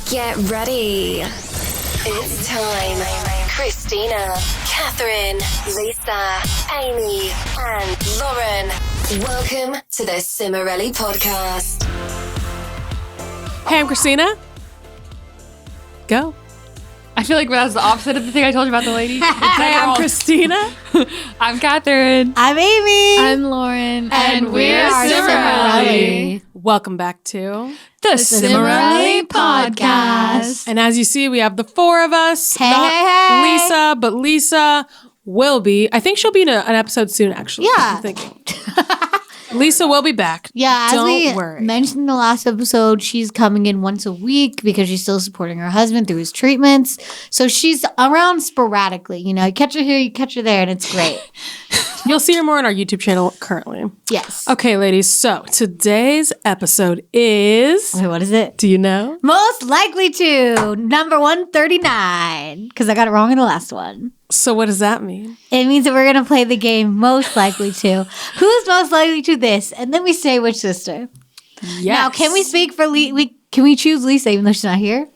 Get ready. It's time. Christina, Catherine, Lisa, Amy, and Lauren. Welcome to the Cimarelli Podcast. Hey, I'm Christina. Go. I feel like that's the opposite of the thing I told you about the lady. Hey, I'm Christina. I'm Catherine. I'm Amy. I'm Lauren. And we're Cimarelli. Welcome back to The Cimarelli Podcast. And as you see, we have the four of us. Hey, Not hey. Lisa, but Lisa will be. I think she'll be in an episode soon, actually. Yeah. I'm thinking. Lisa will be back. Yeah, as Don't we worry. mentioned in the last episode, she's coming in once a week because she's still supporting her husband through his treatments. So she's around sporadically. You know, you catch her here, you catch her there, and it's great. You'll see her more on our YouTube channel currently. Yes. Okay, ladies. So today's episode is. Wait, what is it? Do you know? Most likely to number 139 because I got it wrong in the last one. So what does that mean? It means that we're going to play the game most likely to. Who's most likely to this? And then we say which sister. Yes. Now, can we speak for can we choose Lisa even though she's not here?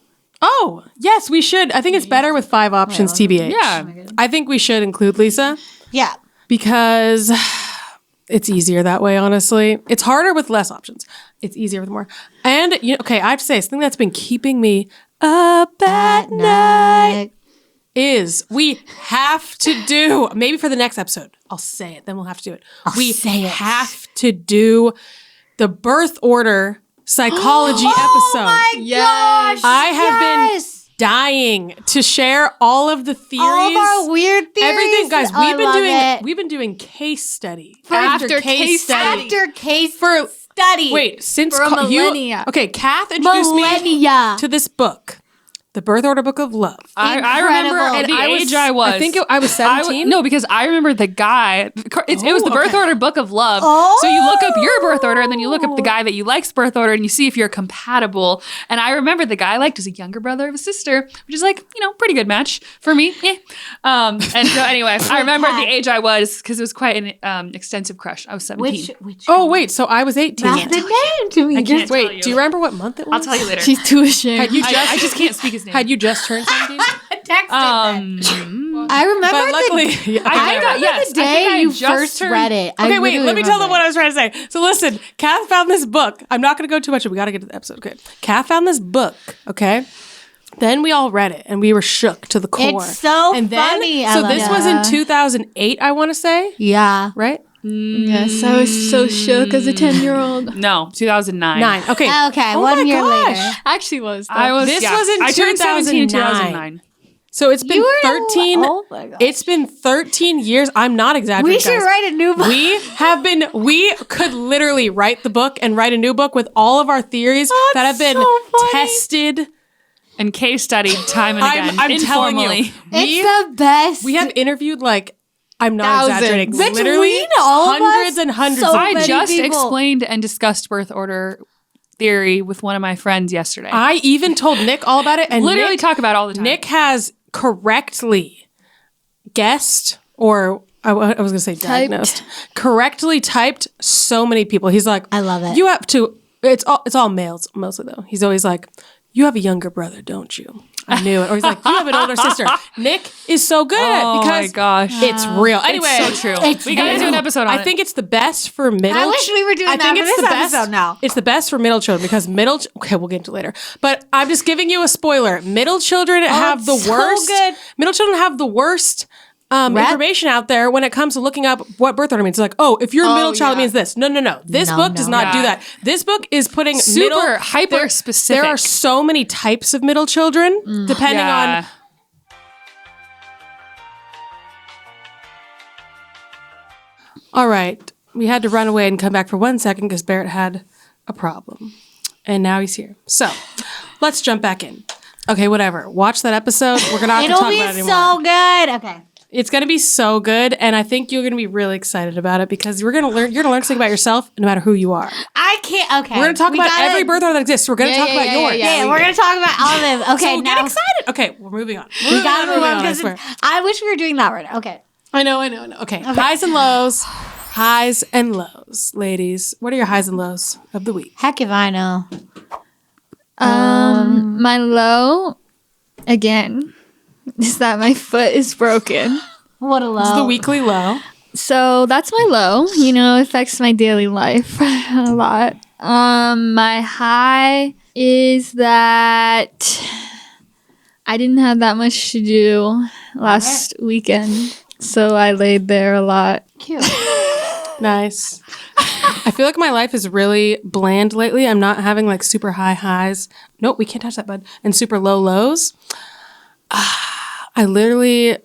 Oh, yes, we should. I think it's better with 5 options, TBH. Yeah. I think we should include Lisa Yeah. because it's easier that way, honestly. It's harder with less options. It's easier with more. And, okay, I have to say, something that's been keeping me up at night is we have to do, maybe for the next episode, I'll say it, then we'll have to do it. We say it. have to do the birth order psychology episode. Oh my gosh. I have yes. been dying to share all of the theories. All of our weird theories. Everything, guys. Oh, We've been doing case study After case study. After case for study. Wait, since For millennia. Okay, Kath introduced Millennia. me to this book, The Birth Order Book of Love. I remember Incredible. the And age I was. I think I was 17. No, because I remember the guy. It was the birth okay. order book of love. Oh. So you look up your birth order and then you look up the guy that you like's birth order and you see if you're compatible. And I remember the guy I liked was a younger brother of a sister, which is like, pretty good match for me. And so anyway, I remember the age I was because it was quite an extensive crush. I was 17. Which Oh, wait, so I was 18. That's the name to me. I can't tell Wait, you. do you remember what month it was? I'll tell you later. She's too ashamed. Had you I just can't speak his name. Had you just turned 17? I remember But luckily, yeah, I think remember yes, the I think day I you just first turned- read it. Okay, wait, let me tell them what I was trying to say. So listen, Kath found this book. I'm not going to go too much. We got to get to the episode. Okay. Kath found this book. Okay. Then we all read it and we were shook to the core. It's so and then, funny, So Ella. this was in 2008, I want to say, Yeah. right? Yes, I was so shook as a 10-year-old. No, 2009. 9. Okay. Okay, Oh 1 my year gosh. later. Actually was. Though. I was. This yeah. was in I turned 17 in 2009. 2009. So it's been You were 13. oh my gosh. It's been 13 years. I'm not exaggerating. We should guys. write a new book. We could literally write the book and write a new book with all of our theories that have been so funny. tested. And case studied time and again. I'm telling you. informally. It's the best. We have interviewed I'm not Thousands. exaggerating. Between Literally all of hundreds us, and hundreds so of I many just people. explained and discussed birth order theory with one of my friends yesterday. I even told Nick all about it, and literally Nick, talk about it all the time. Nick has correctly guessed, or I was going to say diagnosed, correctly typed so many people. He's like, I love it. You have to. It's all males mostly though. He's always like, you have a younger brother, don't you? I knew it. Or he's like, you have an older sister. Nick is so good at it because my gosh. it's real. Anyway, It's so true. It's We gotta do an real. episode on it. I think it's the best for middle. I wish we were doing that for this episode now. It's the best for middle children because okay, we'll get into it later. But I'm just giving you a spoiler. Middle children have the it's so worst. good. Middle children have the worst information out there when it comes to looking up what birth order means. It's like, if your middle child means this. No. This No, book does no. not do that. This book is putting Super hyper there- specific. There are so many types of middle children depending on. All right. We had to run away and come back for 1 second because Barrett had a problem. And now he's here. So let's jump back in. Okay, whatever. Watch that episode. We're not going to It'll talk be about it anymore. so good. Okay. It's going to be so good. And I think you're going to be really excited about it because you're going to learn something about yourself no matter who you are. I can't. Okay. We're going to talk We about gotta- every birth order that exists. We're going to talk about yours. Yeah, we're going to talk about all of them. Okay, So now get excited. Okay, we're moving on. we got to move on I because swear. I wish we were doing that right now. Okay. I know. Okay, highs and lows. Highs and lows. Ladies, what are your highs and lows of the week? Heck if I know. My low, again, is that my foot is broken. What a low. It's the weekly low. So that's my low. You know, it affects my daily life a lot. My high is that I didn't have that much to do last weekend. So I laid there a lot. Cute. Nice. I feel like my life is really bland lately. I'm not having like super high highs. Nope, we can't touch that, bud. And super low lows. I literally,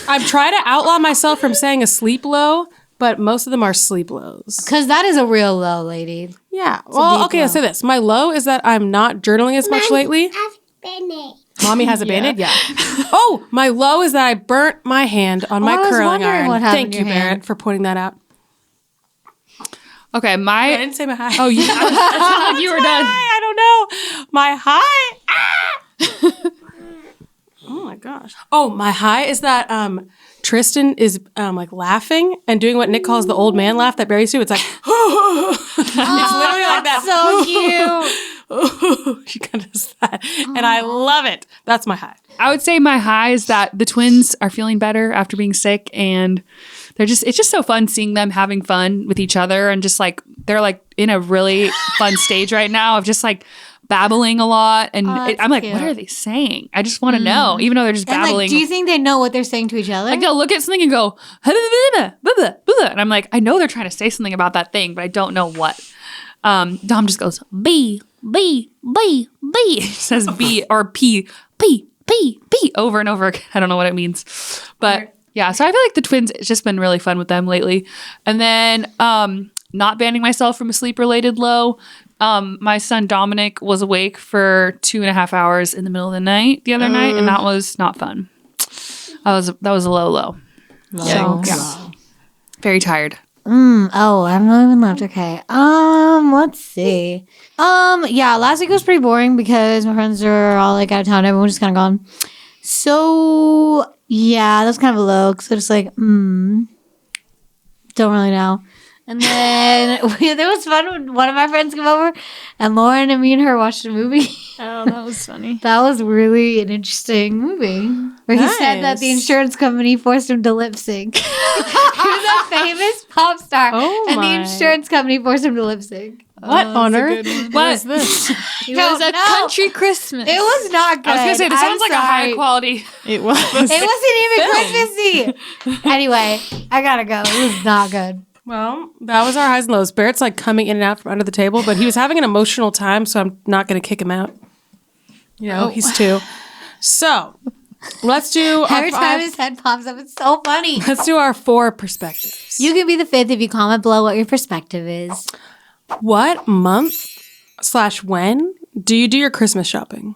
I've tried to outlaw myself from saying a sleep low, but most of them are sleep lows. Because that is a real low, lady. Yeah. Well, deep okay, low. I'll say this. My low is that I'm not journaling as much lately. Mommy has a Band-Aid? Yeah. Oh, my low is that I burnt my hand on my I was curling wondering iron. what happened Thank to you, your Barrett, hand. for pointing that out. Okay, I didn't say my high. Oh, you, I like you were done. I don't know. My high. Oh my gosh. Oh, my high is that Tristan is like laughing and doing what Nick calls the old man laugh that berries do. It's like it's literally like that. So cute. She kind of does that, and I love it. That's my high. I would say my high is that the twins are feeling better after being sick, and it's just so fun seeing them having fun with each other, and just like they're like in a really fun stage right now of just like babbling a lot, and that's I'm like, cute. what are they saying? I just want to know, even though they're just And babbling. like, do you think they know what they're saying to each other? Like they'll look at something and go, and I'm like, I know they're trying to say something about that thing, but I don't know what. Dom just goes B. He says B or P over and over again. I don't know what it means, but yeah. So I feel like the twins. It's just been really fun with them lately, and then not banning myself from a sleep related low. My son Dominic was awake for 2.5 hours in the middle of the night the other night, and that was not fun. That was a low. So, Very tired. Oh, I have not even left. Okay. Let's see. Yeah, last week was pretty boring because my friends are all like out of town. Everyone's just kind of gone. So yeah, that was kind of a low because I was like, don't really know. And then it was fun when one of my friends came over and Lauren and me and her watched a movie. Oh, that was funny. That was really an interesting movie where he said that the Nice. insurance company forced him to lip sync. He was a famous pop star, Oh and my. the insurance company forced him to lip sync. What on earth? What? What is this? It was a country Christmas. It was not good. I was gonna say this I'm sounds like a high sorry. quality. It was. It wasn't even Christmassy. Anyway, I gotta go. It was not good. Well, that was our highs and lows. Barrett's like coming in and out from under the table, but he was having an emotional time, so I'm not going to kick him out. You know, he's 2. So let's do Every time our his head pops up, it's so funny. let's do our 4 perspectives. You can be the 5th if you comment below what your perspective is. What month/when do you do your Christmas shopping?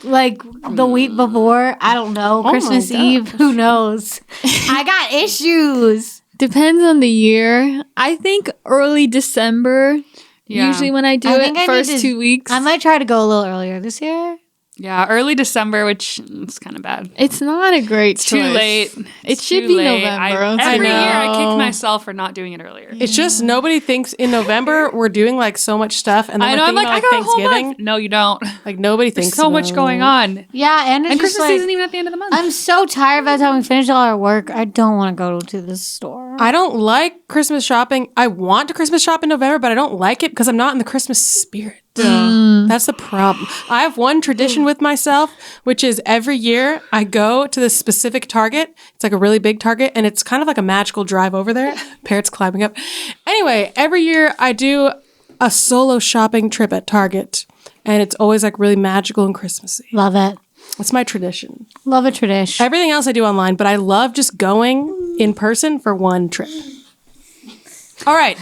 Like the week before, I don't know. my Christmas gosh. Eve, who knows? I got issues. Depends on the year. I think early December. Yeah. Usually when I do I think I it, need first to- 2 weeks. I might try to go a little earlier this year. Yeah, early December, which is kind of bad. It's not a great Too choice. late. It It's should too be late. November. Every year I know. kick myself for not doing it earlier. It's just nobody thinks in November we're doing like so much stuff, and then I we're know. I'm thinking like, about, I got a whole Thanksgiving. month. No, you don't. Like nobody There's thinks so much about going on, Yeah, and it's and just Christmas like, isn't even at the end of the month. I'm so tired by the time we finish all our work. I don't want to go to the store. I don't like Christmas shopping. I want to Christmas shop in November, but I don't like it because I'm not in the Christmas spirit. That's the problem. I have one tradition with myself, which is every year I go to this specific Target. It's like a really big Target, and it's kind of like a magical drive over there. Parrots climbing up. Anyway, every year I do a solo shopping trip at Target, and it's always like really magical and Christmassy. Love it. It's my tradition. Love a tradition. Everything else I do online, but I love just going in person for one trip. All right.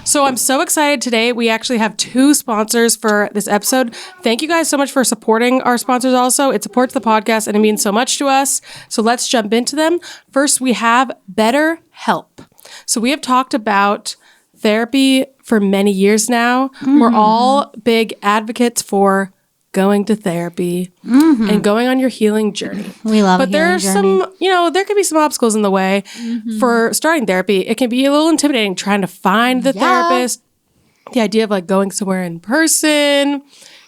So I'm so excited today. We actually have 2 sponsors for this episode. Thank you guys so much for supporting our sponsors also. It supports the podcast and it means so much to us. So let's jump into them. First, we have BetterHelp. So we have talked about therapy for many years now. We're all big advocates for going to therapy and going on your healing journey. We love But a there healing are journey. some, there could be some obstacles in the way for starting therapy. It can be a little intimidating trying to find the therapist, the idea of like going somewhere in person.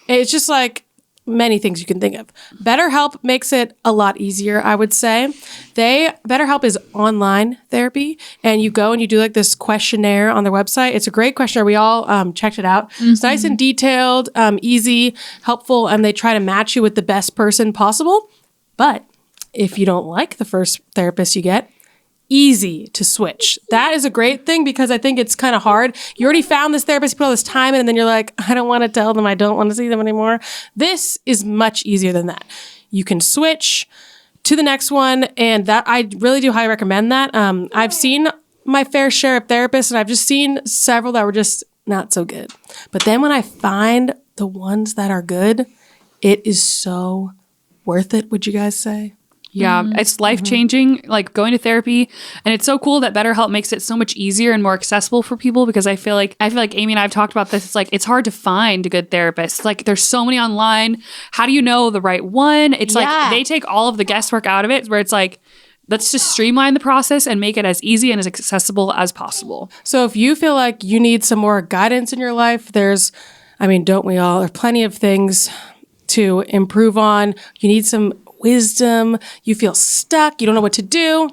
It's just like many things you can think of. BetterHelp makes it a lot easier, I would say. BetterHelp is online therapy, and you go and you do like this questionnaire on their website. It's a great questionnaire. We all checked it out. It's nice and detailed, easy, helpful, and they try to match you with the best person possible. But if you don't like the first therapist you get, easy to switch. That is a great thing because I think it's kind of hard. You already found this therapist, you put all this time in, and then you're like, I don't want to tell them I don't want to see them anymore. This is much easier than that. You can switch to the next one, and that I really do highly recommend that. I've seen my fair share of therapists, and I've just seen several that were just not so good. But then when I find the ones that are good, it is so worth it, would you guys say? Yeah, it's life-changing, like going to therapy. And it's so cool that BetterHelp makes it so much easier and more accessible for people because I feel like Amy and I have talked about this. It's like, it's hard to find a good therapist. Like there's so many online. How do you know the right one? It's like they take all of the guesswork out of it where it's like, let's just streamline the process and make it as easy and as accessible as possible. So if you feel like you need some more guidance in your life, don't we all? There are plenty of things to improve on. You need some wisdom, you feel stuck, you don't know what to do.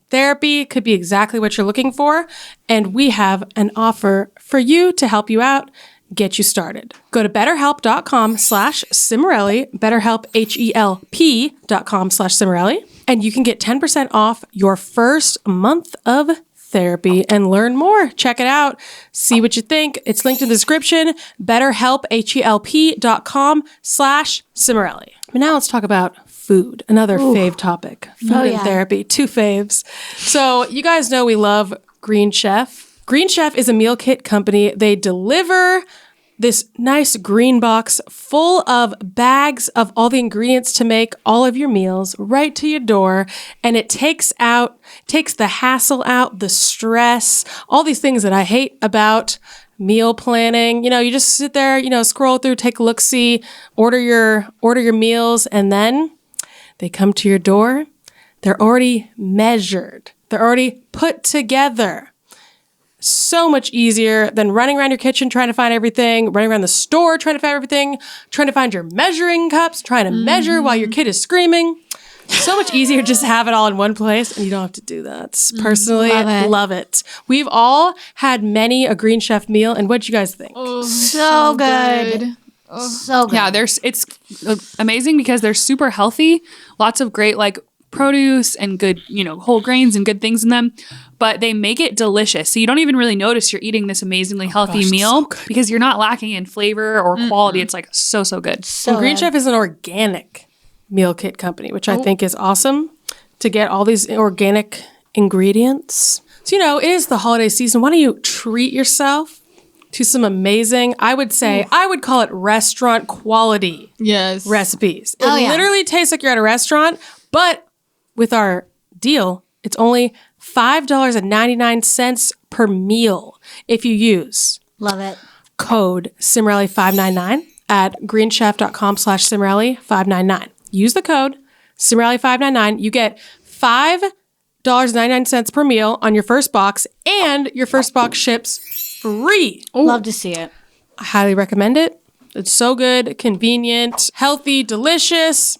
Therapy could be exactly what you're looking for. And we have an offer for you to help you out, get you started. Go to betterhelp.com/Cimorelli, BetterHelp, HELP.com/Cimorelli, and you can get 10% off your first month of therapy and learn more. Check it out. See what you think. It's linked in the description, betterhelp, HELP.com/Cimorelli. But now let's talk about food, another fave topic. Food and therapy, two faves. So you guys know we love Green Chef. Green Chef is a meal kit company. They deliver this nice green box full of bags of all the ingredients to make all of your meals right to your door. And it takes the hassle out, the stress, all these things that I hate about meal planning. You just sit there, scroll through, take a look-see, order your meals, and then they come to your door. They're already measured. They're already put together. So much easier than running around your kitchen trying to find everything, running around the store trying to find everything, trying to find your measuring cups, trying to measure while your kid is screaming. So much easier just to have it all in one place, and you don't have to do that. Personally, love it. We've all had many a Green Chef meal, and what'd you guys think? So good. So good. Yeah, it's amazing because they're super healthy. Lots of great like produce and good, whole grains and good things in them. But they make it delicious. So you don't even really notice you're eating this amazingly healthy meal because you're not lacking in flavor or quality. It's like so good. So Green Chef is an organic meal kit company, which I think is awesome to get all these organic ingredients. So, it is the holiday season. Why don't you treat yourself to some amazing, I would call it restaurant quality recipes. It literally tastes like you're at a restaurant, but with our deal, it's only $5.99 per meal if you use Love it. code Cimorelli599 at greenchef.com/Cimorelli599. Use the code Cimorelli599. You get $5.99 per meal on your first box, and your first box ships free. Love to see it. I highly recommend it. It's so good, convenient, healthy, delicious.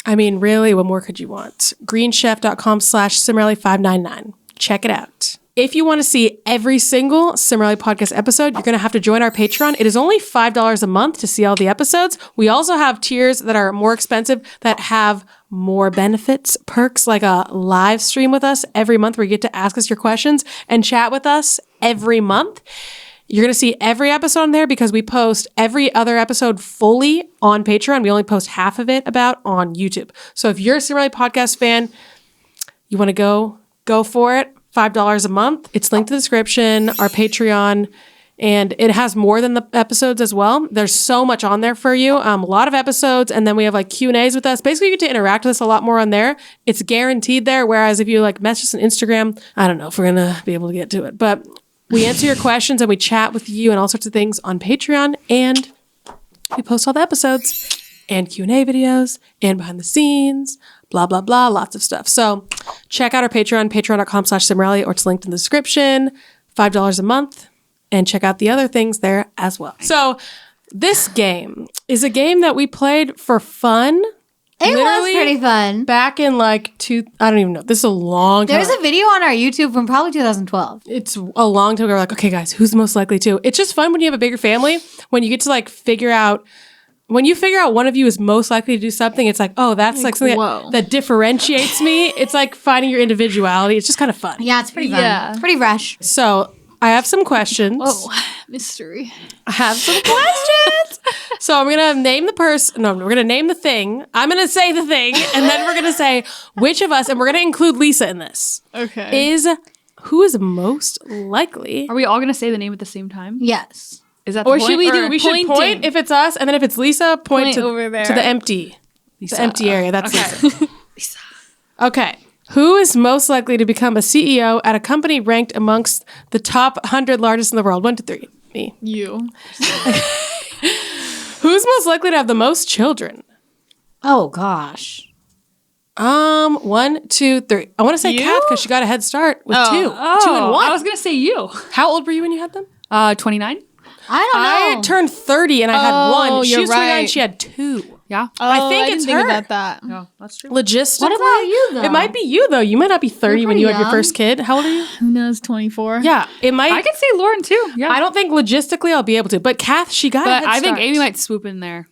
Really, what more could you want? greenchef.com/Cimorelli599. Check it out. If you want to see every single Cimorelli podcast episode, you're going to have to join our Patreon. It is only $5 a month to see all the episodes. We also have tiers that are more expensive that have more benefits, perks, like a live stream with us every month where you get to ask us your questions and chat with us every month. You're going to see every episode on there because we post every other episode fully on Patreon. We only post half of it on YouTube. So if you're a Cimorelli podcast fan, you want to go for it. $5 a month. It's linked in the description, our Patreon, and it has more than the episodes as well. There's so much on there for you. A lot of episodes, and then we have like Q&As with us. Basically, you get to interact with us a lot more on there. It's guaranteed there, whereas if you like message us on Instagram, I don't know if we're going to be able to get to it, but we answer your questions and we chat with you and all sorts of things on Patreon, and we post all the episodes and Q&A videos and behind the scenes, blah, blah, blah, lots of stuff. So check out our Patreon, patreon.com/Cimorelli, or it's linked in the description. $5 a month. and check out the other things there as well. So this game is a game that we played for fun. It was Literally pretty fun. Back in like I don't even know. This is a long time. There's a video on our YouTube from probably 2012. It's a long time ago. We're like, okay, guys, who's most likely to? It's just fun when you have a bigger family, when you get to like figure out, when you figure out one of you is most likely to do something, it's like, oh, that's like something whoa. that differentiates me. It's like finding your individuality. It's just kind of fun. Yeah, it's pretty fun. Yeah. It's pretty fresh. So I have some questions. Oh, mystery. I have some questions. So I'm going to name the person. No, we're going to name the thing. I'm going to say the thing. And then we're going to say which of us, and we're going to include Lisa in this, Okay. who is most likely. Are we all gonna say the name at the same time? Yes. Is that Or the should point? we do We should point pointing? if it's us, and then if it's Lisa, point Point to over there. to the empty. The empty area. That's Okay. Lisa. Okay. Who is most likely to become a CEO at a company ranked amongst the top 100 largest in the world? 1 to 3. Me. You. Who's most likely to have the most children? Oh gosh. 1, 2, 3. I want to say You? Kath because she got a head start with 2. 2 and 1. I was gonna say you. How old were you when you had them? 29. I don't know. I turned 30 and I had Oh, 1. She you're was 29. right. She had 2. Yeah. I think it's didn't her. think about that. No, that's true. Logistically, What about you, though? It might be you though. You might not be 30 when pretty you had your young. first kid. How old are you? Who knows? 24. Yeah, it might. I could say Lauren too. Yeah. I don't think logistically I'll be able to. But Kath, she got. a but head I think start. Amy might swoop in there.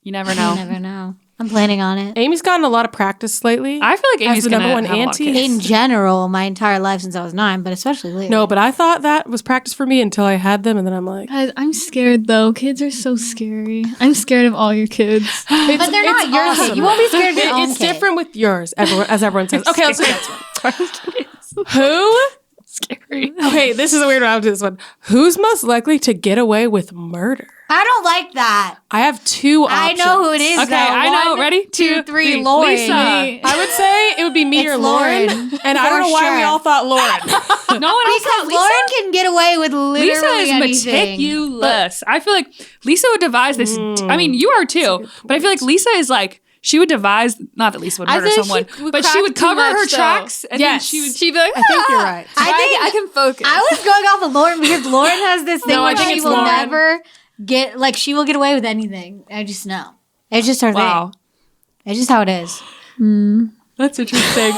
You never You know. never know. I'm planning on it. Amy's gotten a lot of practice lately. I feel like As Amy's the gonna number one have a lot of auntie. kids. In general, my entire life since I was 9, but especially lately. No, but I thought that was practice for me until I had them, and then I'm like, Guys, I'm scared though. Kids are so scary. I'm scared of all your kids. But they're not your awesome. kid. You won't be scared of your own It's kid. different with yours, as everyone says. Okay, let's do next one. Who? Scary. Okay, this is a weird one. I'll do this one. Who's most likely to get away with murder? I don't like that. I have 2 options. I know who it is. Okay, though. I know. 1, Ready? 2, 3. Lauren. Lisa. I would say it would be me It's or Lauren. Lauren, And I don't know for why we sure. all thought Lauren. No one else Because thought Lisa. Lauren can get away with literally Lisa is anything. meticulous. I feel like Lisa would devise this. I mean, you are too, but I feel like Lisa is like she would devise. Not that Lisa would I murder feel like someone, she would but she crack would too cover much, her though. tracks, and then she would. She'd be like, I think you're right. I can focus. I was going off of Lauren because Lauren has this thing No, I where think she it's will Lauren. never get, like, she will get away with anything. I just know. It's just her Wow, thing. It's just how it is. that's interesting.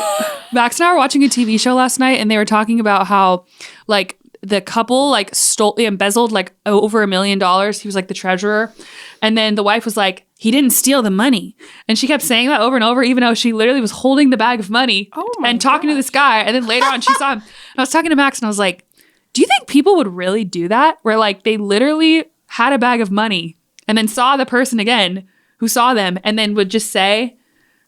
Max and I were watching a TV show last night, and they were talking about how like the couple like embezzled like over $1 million. He was like the treasurer, and then the wife was like, he didn't steal the money, and she kept saying that over and over, even though she literally was holding the bag of money and talking to this guy. And then later on, she saw him. And I was talking to Max, and I was like, do you think people would really do that? Where like they literally had a bag of money and then saw the person again who saw them, and then would just say,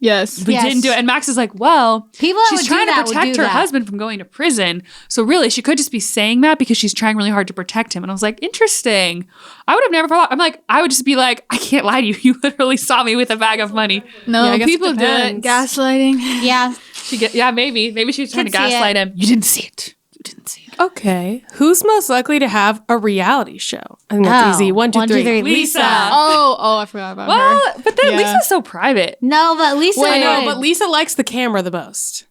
yes. we Yes. didn't do it. And Max is like, well, People that she's would trying do to that would protect do her that. husband from going to prison. So really, she could just be saying that because she's trying really hard to protect him. And I was like, interesting. I would have never thought. I'm like, I would just be like, I can't lie to you. You literally saw me with a bag of money. No, Yeah, I guess it people do it. depends. Gaslighting. Yeah. Maybe she was trying to Could see gaslight it. him. You didn't see it. You didn't see it. Okay. Who's most likely to have a reality show? I think that's Oh. easy. 1, 2, 1, 2, 3. 3. Lisa. Oh, I forgot about Well, her. but then Yeah. Lisa's so private. No, but Lisa. I know, would. but Lisa likes the camera the most.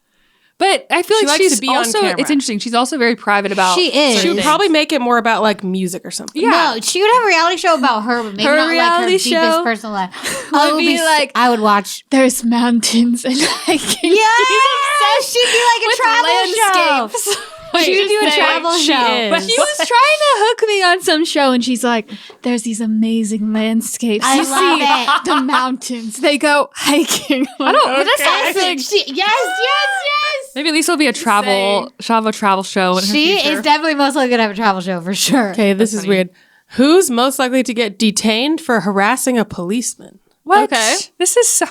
But I feel She like likes she's to be on also. camera. It's interesting. She's also very private about. She is. certain She would things. probably make it more about like music or something. Yeah. No, she would have a reality show about her, but maybe Her not like her reality deepest show personal life. would It be like- I would watch. There's mountains and hiking. Yes, she'd be like a travel show. She would do a travel She show. is. But she was trying to hook me on some show, and she's like, "There's these amazing landscapes. I You love see it. the mountains. They go hiking." I don't. But that's Yes, not yes. Maybe Lisa will be a travel. She'll have a travel show. In her She future. is definitely most likely to have a travel show for sure. Okay, this is weird. Who's most likely to get detained for harassing a policeman? What? Okay. This is so.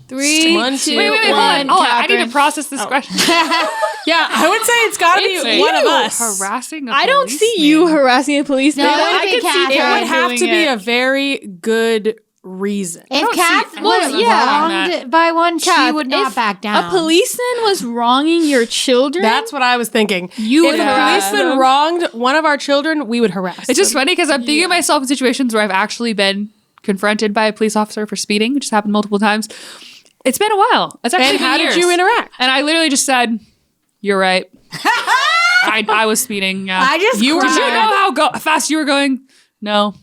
3, One, 2, two, Wait, hold on. Hold on. I need to process this question. Yeah, I would say it's got to It's be one of you us. harassing. I don't see you harassing a policeman. No, it would I be could see Catherine. It Karen would have doing to be it. a very good reason. If don't Kath see- was well, yeah. wronged by one, she Kath, would not if back down. A policeman was wronging your children. That's what I was thinking. You if would a harass policeman them. wronged one of our children, we would harass. It's just them. funny because I'm thinking of myself in situations where I've actually been confronted by a police officer for speeding, which has happened multiple times. It's been a while. It's actually And been how years. did you interact? And I literally just said, "You're right." I was speeding. Yeah. I just You were Did you cried. know how fast you were going? No.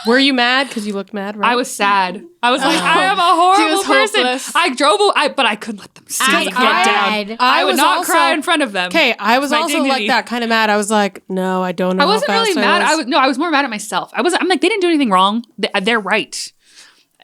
Were you mad? Because you looked mad, right? I was sad. I was like, I am a horrible was person. hopeless. I drove, but I couldn't let them see I me get cried. down. I would was not also- cry in front of them. Okay, I was My also dignity. like that, kind of mad. I was like, no, I don't know. I wasn't how really fast mad. was. I was more mad at myself. I'm like, they didn't do anything wrong. They're right.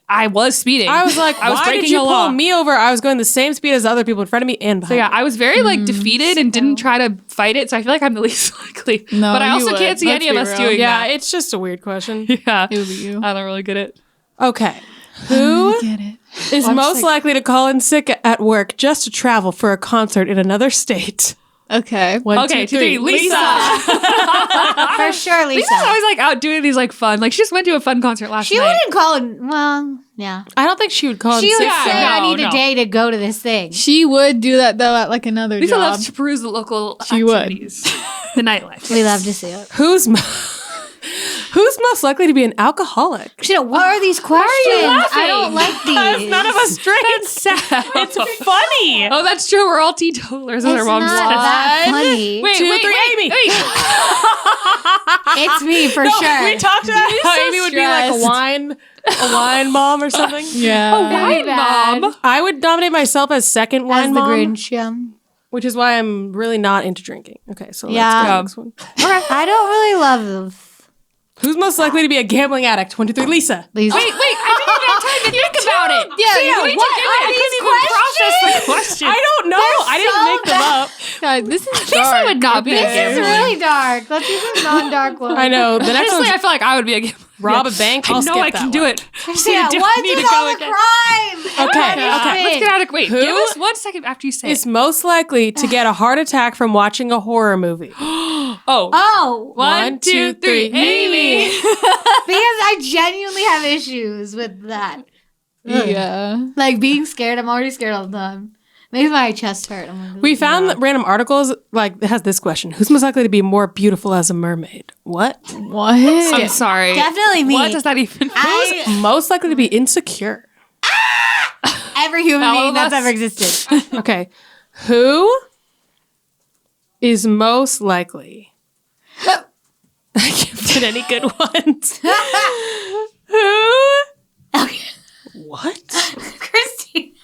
I was speeding. I was like, I was why breaking did you the pull law. me over? I was going the same speed as other people in front of me and So behind yeah, me. I was very like defeated and didn't try to fight it. So I feel like I'm the least likely. No, but I you also would. can't see Let's any of be us real. doing Yeah, that. it's just a weird question. Yeah, It would be you. I don't really get it. Okay. Who Get it. is most likely to call in sick at work just to travel for a concert in another state? Okay. 1, Okay, 2, 3. Lisa. For sure, Lisa. Lisa's always like out doing these like fun. Like she just went to a fun concert last She night. wouldn't call it. Well, yeah. I don't think she would call She in would sick. say, Yeah, "I no, need no. a day to go to this thing." She would do that though at like another Lisa job. loves to peruse the local She would. activities, the nightlife. We love to see it. Who's most likely to be an alcoholic? Shit, what are these questions? laughing? I don't like these. None of us drink. It's funny. Oh, that's true. We're all teetotalers, as It's our mom not said. that funny. Wait, 2, wait, 3, wait, Amy. wait. It's me for sure. We talked about how so Amy would be like a stressed. wine mom or something. Yeah. Wine bad. mom. I would nominate myself as second As wine the mom, Grinch. Yeah. which is why I'm really not into drinking. Okay, so Yeah. let's go next one. I don't really love Who's most likely to be a gambling addict? 1, 2, 3, Lisa. these. Wait, I didn't even have time to think about it. Yeah, you need what to give are it. I couldn't these even process the question. I don't know. I didn't so make them up. God, this is Lisa dark. would not be a This is gambler. really dark. Let's use a non-dark one. I know. The next Honestly, one's I feel like I would be a gambler. rob a bank. I'll I know skip I that can do one. it. Yeah, Do what need is to go all the again. crime? Okay, Let's get out of wait. Who Give us 1 second after you say Is it. most likely to get a heart attack from watching a horror movie? Oh, Oh, 1, 2, 3. Amy. because I genuinely have issues with that. Yeah. Like being scared. I'm already scared all the time. Makes my chest hurt. I'm like, We found random articles like it has this question: Who's most likely to be more beautiful as a mermaid? What? What? I'm sorry. Definitely me. What does that even mean? I, Most likely to be insecure. every human All being of that's us. ever existed. Okay, who is most likely? I can't fit any good ones. Who? Okay. What? Christy.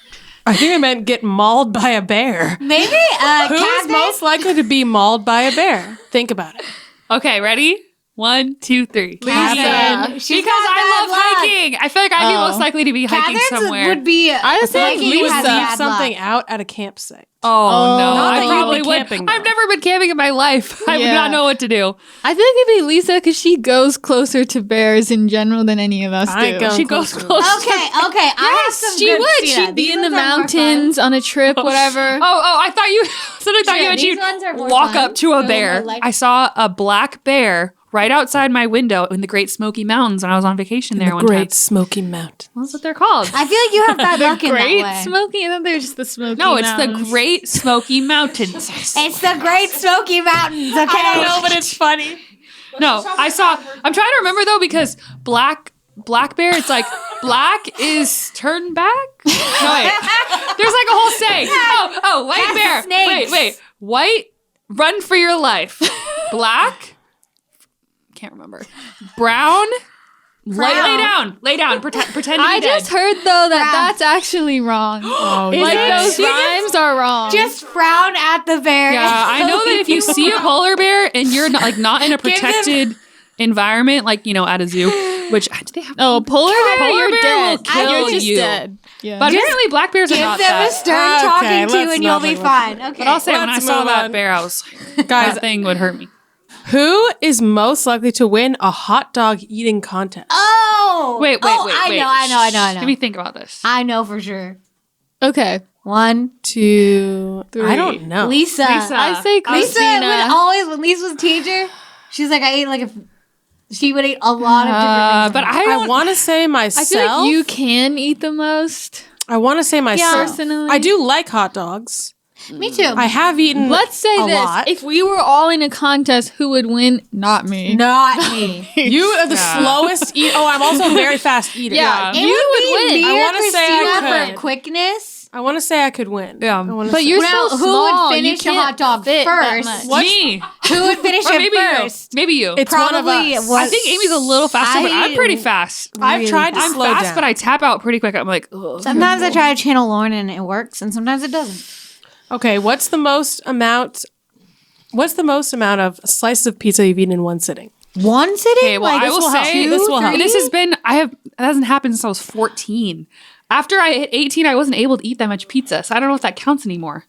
I think I meant get mauled by a bear. Maybe Who is Catherine? most likely to be mauled by a bear? Think about it. Okay, ready? 1, 2, 3. Catherine. She's Because got I bad love luck. hiking. I feel like I'd be Oh. most likely to be hiking Catherine's somewhere. would be. I was Like thinking you would has leave bad something luck. out at a campsite. Oh, no. Not I that you'd probably be would. camping, though. I've never been camping in my life. I would Yeah. not know what to do. I feel like it'd be Lisa because she goes closer to bears in general than any of us I do. go She goes closer. close. Okay, I have some she good would. Christina. She'd be These in the ones are more fun. mountains on a trip, whatever. Oh, I thought you suddenly thought Shit, you meant these you'd ones are more walk fun. up to a They're bear. more like- I saw a black bear right outside my window in the Great Smoky Mountains when I was on vacation there The one Great time. Smoky Mountain. That's what they're called. I feel like you have bad luck in Great that way. Smoky. I thought they were just the Smoky. No, it's the Mountains. Great Smoky Mountains. It's the Great Smoky Mountains. Okay. I don't know, but it's funny. No, I saw. I'm trying to remember though because black bear. It's like black is turned back. No wait, there's like a whole saying. Oh, white That's bear. snakes. Wait, white. Run for your life. Black. Can't remember. Brown. Lay down. Pretend to be I dead. just heard though that Brown. that's actually wrong. Oh, Like yes. those rhymes are wrong. Just frown at the bear. Yeah, I know that if you see a polar bear and you're not in a Give them- protected environment, like at a zoo, which do they have? oh, polar bear, Polar you're bear dead. will kill You're just you. dead. Yeah. But apparently black bears are Give not them that. a stern Okay, talking to let's and you'll not be move fine. Okay. But I'll say when I Let's saw move that on. bear, I was like, Guys, that thing would hurt me. who is most likely to win a hot dog eating contest? Oh. Wait. I know. Let me think about this. I know for sure. okay. 1, 2, Three. I don't know. Lisa. Lisa. I say Lisa Christina. would always, when Lisa was a teacher, she's like, I ate like she would eat a lot of different things. But I I don't. want to say I myself. feel like you can eat the most. I want to say myself. Personally. I do like hot dogs. Me too. I have eaten. Let's say a this: lot. if we were all in a contest, who would win? Not me. Not me. You are the Yeah. slowest eat. Oh, I'm also a very fast eater. Yeah. It You would would be win. me I or wanna say I Christina could. for quickness. I want to say I could win. Yeah. I wanna But say- you're Well, so who small. would you finish a can't hot dog fit that first? much. Me. Who would finish Or it maybe first? you. Maybe you. It's one of Probably us. I think Amy's a little faster, but I'm pretty I- fast. I've tried to I'm slow fast, down. but I tap out pretty quick. I'm like, ugh. Sometimes I try to channel Lauren and it works, and sometimes it doesn't. Okay, what's the most amount of slices of pizza you've eaten in one sitting? One sitting? Okay, well, I will say This will help. this has been that hasn't happened since I was 14. After I hit 18, I wasn't able to eat that much pizza, so I don't know if that counts anymore.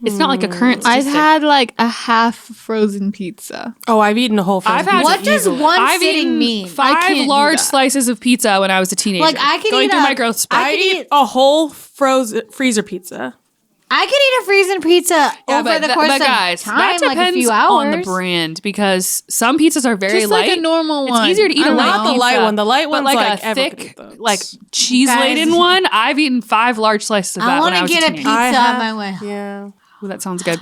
It's not like a current I've statistic. had like a half frozen pizza. Oh, I've eaten a whole frozen I've had- pizza What does easily. one I've sitting eaten mean? I 5 can't do large that. slices of pizza when I was a teenager. Like, I could going eat through a- my growth spurt. I could eat eat- a whole frozen freezer pizza. I could eat a freezing pizza over the course but of guys, time, that depends like a few hours. on the brand because some pizzas are very Just light. like a normal It's one. easier to eat I a don't light Not the pizza, light one. The light but one's like like a everyone could thick, eat those. like cheese laden Guys. one. I've eaten 5 large slices of that I when want I to was get a a teenager. pizza I on have- my way. Yeah. Ooh, that sounds good.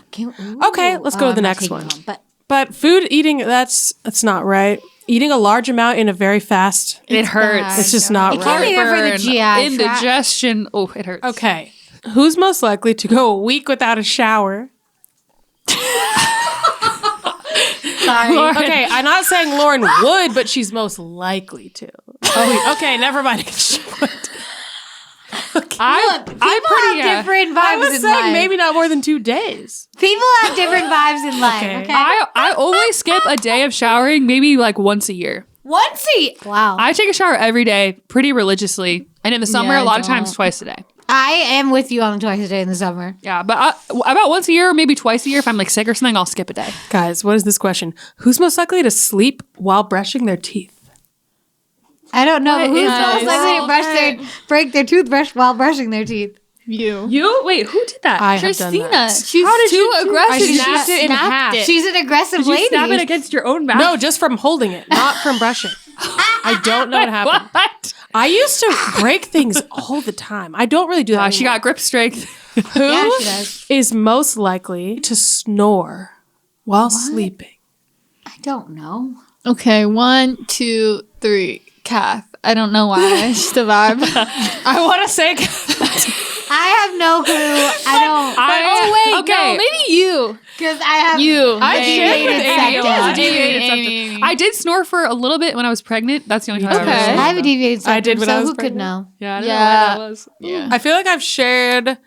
Okay, let's go to the I'm not next taking one. home, but But food eating, that's not right. Eating a large amount in a very fast. It hurts. bad. It's just not It can't right. be there for the Heartburn, GI tract. indigestion. Oh, it hurts. Okay. Who's most likely to go a week without a shower? sorry. Lauren. Okay, I'm not saying Lauren would, but she's most likely to. Oh, okay, never mind. I'm People pretty. have different I vibes was in saying life. maybe not more than 2 days. People have different vibes in life. Okay. Okay. I only skip a day of showering, maybe like once a year. Once wow. I take a shower every day, pretty religiously, and in the summer, Yeah, a I lot of times don't. twice a day. I am with you on twice a day in the summer. Yeah, but about once a year, or maybe twice a year, if I'm like sick or something, I'll skip a day. Guys, what is this question? Who's most likely to sleep while brushing their teeth? I don't know. What Who's is most this? likely to break their toothbrush while brushing their teeth? You. You wait, who did that? I have done Christina. that. She's How did too you do- aggressive. I She snapped it in snapped half. it. She's an aggressive Did you lady. snap it against your own mouth? No, just from holding it, not from brushing. I don't know what happened. What? I used to break things all the time. I don't really do that. She got grip strength. Who Yeah, she does. is most likely to snore while sleeping? I don't know. Okay, 1, 2, 3. Kath. I don't know why. It's just a vibe. I want to say I have no clue. I don't. No, maybe you. Because I have. You. I Maybe. shared with Amy a lot. Deviated Amy, septum. Amy. I did snore for a little bit when I was pregnant. That's the only time I Okay. ever snored. I have a deviated septum, I did when so I was who could pregnant. know? Yeah, I don't Yeah. know why that was. Yeah. I feel like I've shared.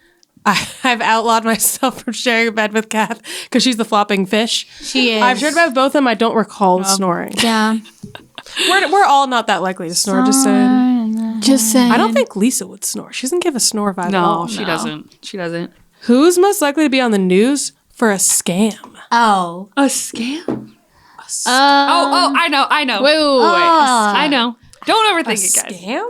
I've outlawed myself from sharing a bed with Kath because she's the flopping fish. She is. I've shared a bed with both of them. I don't recall snoring. Yeah. We're all not that likely to snore. Just saying. Just saying. I don't think Lisa would snore. She doesn't give a snore vibe at all. No, she doesn't. She doesn't. Who's most likely to be on the news for a scam? Oh. A scam? Oh, I know. wait. I know. Don't overthink it, guys. Scam?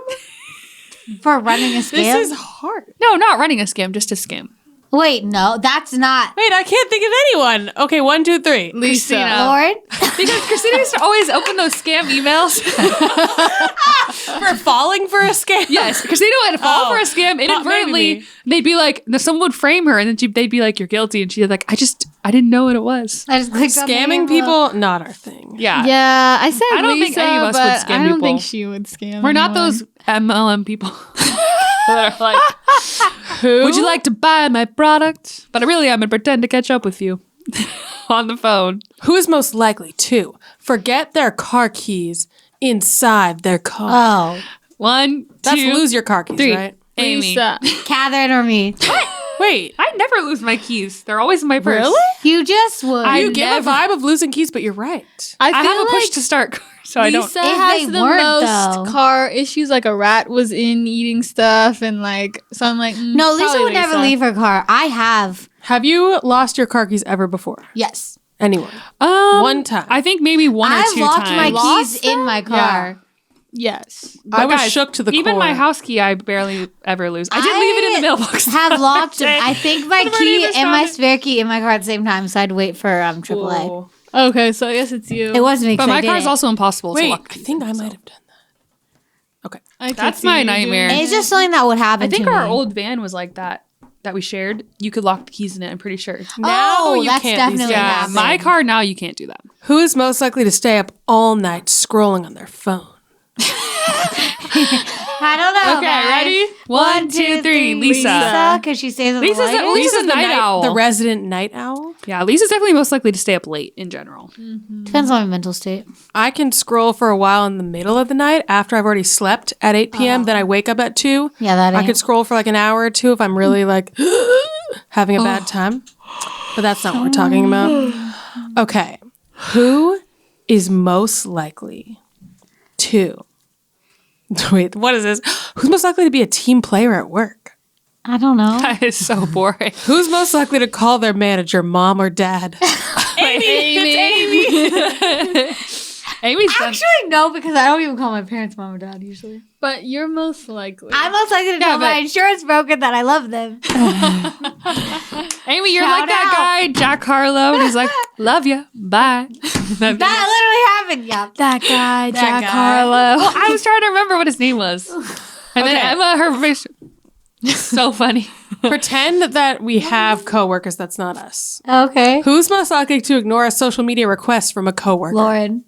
For running a scam? This is hard. No, not running a scam, just a scam. Wait, no, that's not. Wait, I can't think of anyone. Okay, 1, 2, 3. Lisa. Lauren? Because Christina used to always open those scam emails. For falling for a scam? Yes, Christina would fall Oh, for a scam inadvertently. maybe. They'd be like, someone would frame her, and then they'd be like, "You're guilty," and she'd be like, "I didn't know what it was." I just clicked on the Scamming envelope. people, not our thing. Yeah, Yeah, I said I don't think Lisa, any of us would but scam I don't people. think she would scam. we're not anyone. those MLM people that are like, Who? "Would you like to buy my product?" But really, I'm gonna pretend to catch up with you on the phone. Who is most likely to forget their car keys inside their car? Oh. 1, 2, That's lose your car keys, 3. right? Amy. Lisa. Catherine or me? Wait, I never lose my keys. They're always in my purse. Really? You just would. I you give never- a vibe of losing keys, but you're right. I I feel have a push like to start car, so I don't. Lisa If has they the weren't, most though. car issues. Like a rat was in eating stuff, and like so. I'm like, No, Lisa probably would never Lisa. leave her car. I have. Have you lost your car keys ever before? Yes. Anyone? Um, One time. I think maybe one or I've two locked times. my Lost keys in my car. Yes, I was guys, shook to the even core. my house key, I barely ever lose. I did leave it in the mailbox. Have locked. I think my I've already key missed and on my it. spare key in my car at the same time, so I'd wait for AAA. Ooh. okay. So I guess it's you. It wasn't me. But 'cause I my did car is it. also impossible to Wait, lock. I think I might have done that. Okay. I could That's see my you nightmare. doing It's just something that would happen. I think to our me. old van was like that we shared. You could lock the keys in it. I'm pretty sure. Now you that's can't definitely these days. Yeah, happened. my car now you can't do that. Who is most likely to stay up all night scrolling on their phone? I don't know. Okay, guys. ready? 1, 2, 3. Lisa. Because she stays up Lisa's late. the- Lisa's the night owl. the resident night owl. Yeah, Lisa's definitely most likely to stay up late in general. Depends on my mental state. I can scroll for a while in the middle of the night after I've already slept at 8 p.m. Then I wake up at 2. Yeah, that I ain't. could scroll for like an hour or two if I'm really like having a bad time. But that's not what we're talking about. Okay. Who is most likely to wait, what is this? Who's most likely to be a team player at work? I don't know. That is so boring. Who's most likely to call their manager mom or dad? Amy's done. Actually, no, because I don't even call my parents mom or dad usually. But you're most likely. I'm most likely to tell my insurance broker that I love them. Amy, you're Shout like that out. guy, Jack Harlow. And he's like, love you. Bye. That literally happened. Yeah. that guy, Jack guy. Harlow. I was trying to remember what his name was. And then Okay. Emma, her face. So funny. Pretend that we have coworkers that's not us. Okay. Who's most likely to ignore a social media request from a coworker? Lauren.